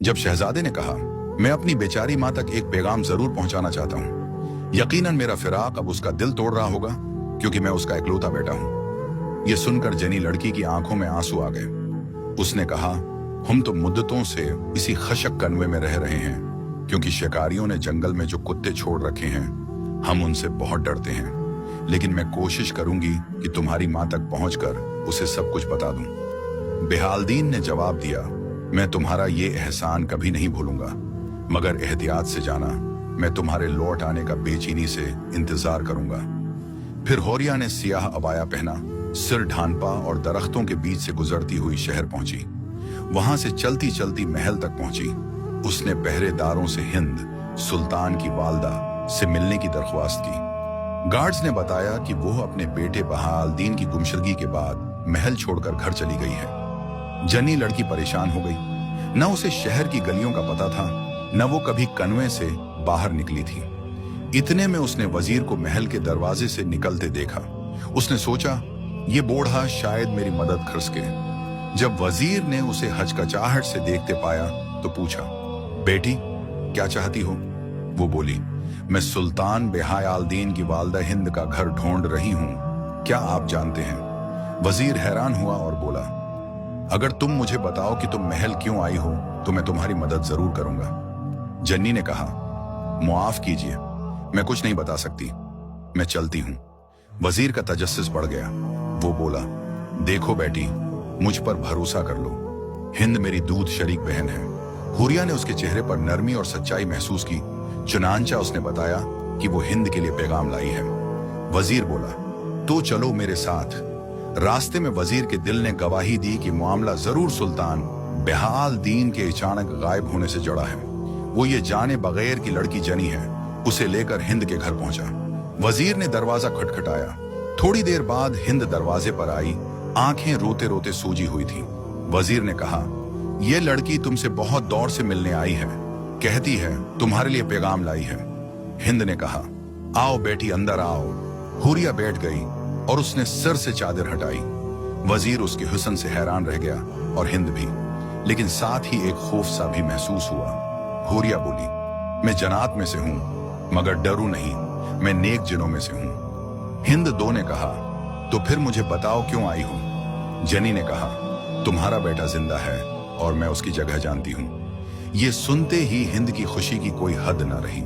जब शहजादे ने कहा, मैं अपनी बेचारी माँ तक एक पैगाम जरूर पहुंचाना चाहता हूँ। यकीनन मेरा फिराक अब उसका दिल तोड़ रहा होगा, क्योंकि मैं उसका इकलौता बेटा हूँ। यह सुनकर जनी लड़की की आंखों में आंसू आ गए। उसने कहा, हम तो मुद्दतों से इसी खशक कन्वे में रह रहे हैं, क्योंकि शिकारियों ने जंगल में जो कुत्ते छोड़ रखे हैं, हम उनसे बहुत डरते हैं। लेकिन मैं कोशिश करूंगी कि तुम्हारी माँ तक पहुंचकर उसे सब कुछ बता दूं। बेहालदीन ने जवाब दिया, मैं तुम्हारा ये एहसान कभी नहीं भूलूंगा, मगर एहतियात से जाना, मैं तुम्हारे लौट आने का बेचैनी से इंतजार करूंगा। फिर होरिया ने सियाह अबाया पहना, सिर ढांपा और दरख्तों के बीच से गुजरती हुई शहर पहुंची। वहां से चलती चलती महल तक पहुंची। उसने पहरेदारों से हिंद, सुल्तान की वालदा से मिलने की दरख्वास्त की। गार्ड्स ने बताया कि वो अपने बेटे बहालदीन की गुमशुदगी के बाद महल छोड़कर घर चली गई है। जनी लड़की परेशान हो गई। न उसे शहर की गलियों का पता था, न वो कभी कन्वे से बाहर निकली थी। इतने में उसने वजीर को महल के दरवाजे से निकलते देखा। उसने सोचा, ये बूढ़ा शायद मेरी मदद कर सके। जब वजीर ने उसे हचकचाहट से देखते पाया तो पूछा, बेटी क्या चाहती हो? वो बोली, मैं सुल्तान बेहायालदीन की वालदा हिंद का घर ढूंढ रही हूं, क्या आप जानते हैं? वजीर हैरान हुआ और बोला, अगर तुम मुझे बताओ कि तुम महल क्यों आई हो तो मैं तुम्हारी मदद जरूर करूंगा। जन्नी ने कहा, मुआफ कीजिए, मैं कुछ नहीं बता सकती, मैं चलती हूं। वजीर का तजस्सुस बढ़ गया। वो बोला, देखो बेटी, मुझ पर भरोसा कर लो, हिंद मेरी दूध शरीक बहन है। हुरिया ने उसके चेहरे पर नरमी और सच्चाई महसूस की। चुनांचा उसने बताया कि वो हिंद के लिए पैगाम लाई है। वजीर बोला, तो चलो मेरे साथ। रास्ते में वजीर के दिल ने गवाही दी कि मामला जरूर सुल्तान बेहालदीन के अचानक गायब होने से जुड़ा है। वो ये जाने बगैर कि लड़की जनी है, उसे लेकर हिंद के घर पहुंचा। वजीर ने दरवाजा खटखटाया। थोड़ी देर बाद हिंद दरवाजे पर आई, आंखें रोते रोते सूजी हुई थी। वजीर ने कहा, ये लड़की तुमसे बहुत दौर से मिलने आई है, कहती है तुम्हारे लिए पैगाम लाई है। हिंद ने कहा, आओ बेटी, अंदर आओ। हुरिया बैठ गई और उसने सिर से चादर हटाई। वजीर उसके हुस्न से हैरान रह गया और हिंद भी, लेकिन साथ ही एक खौफ सा भी महसूस हुआ। हुरिया बोली, मैं जन्नत में से हूं, मगर डरू नहीं, मैं नेक जिनों में से हूं। हिंद दो ने कहा, तो फिर मुझे बताओ क्यों आई हो? जनी ने कहा, तुम्हारा बेटा जिंदा है और मैं उसकी जगह जानती हूं। ये सुनते ही हिंद की खुशी की कोई हद न रही।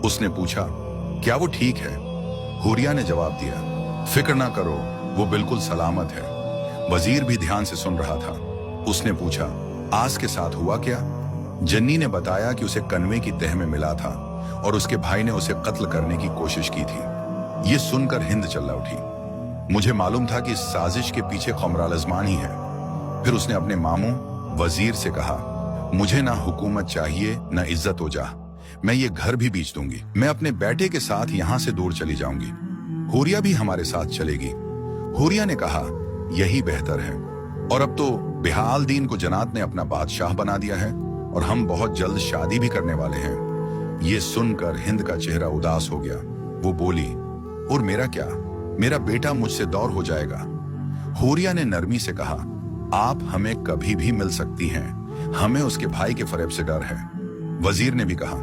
उसने पूछा, क्या वो ठीक है? हुरिया ने जवाब दिया, फिक्र ना करो, वो बिल्कुल सलामत है। वजीर भी ध्यान से सुन रहा था। उसने पूछा, आस के साथ हुआ क्या? जन्नी ने बताया कि उसे कन्वे की तह में मिला था और उसके भाई ने उसे कत्ल करने की कोशिश की थी। ये सुनकर हिंद चिल्ला उठी, मुझे मालूम था कि इस साजिश के पीछे कमराल अजमान ही है। फिर उसने अपने मामू वजीर से कहा, मुझे ना हुकूमत चाहिए ना इज्जत हो जा, मैं ये घर भी बेच दूंगी। मैं अपने बेटे के साथ यहाँ से दूर चली जाऊंगी। हुरिया भी हमारे साथ चलेगी। हुरिया ने कहा, यही बेहतर है। और अब तो बेहालदीन को जन्नत ने अपना बादशाह बना दिया है और हम बहुत जल्द शादी भी करने वाले हैं। ये सुनकर हिंद का चेहरा उदास हो गया। वो बोली, और मेरा क्या? मेरा बेटा मुझसे दूर हो जाएगा। हुरिया ने नरमी से कहा, आप हमें कभी भी मिल सकती हैं, हमें उसके भाई के फरेब से डर है। वजीर ने भी कहा,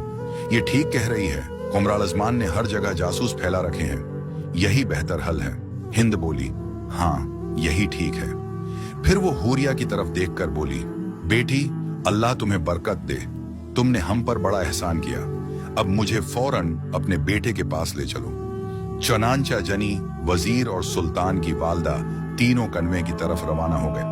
ये ठीक कह रही है, कमराल अजमान ने हर जगह जासूस फैला रखे हैं, यही बेहतर हल है। हिंद बोली, हाँ यही ठीक है। फिर वो हुरिया की तरफ देखकर बोली, बेटी अल्लाह तुम्हें बरकत दे, तुमने हम पर बड़ा एहसान किया। अब मुझे फौरन अपने बेटे के पास ले चलो। चुनांचा जनी, वजीर और सुल्तान की वालदा तीनों कन्वे की तरफ रवाना हो गए।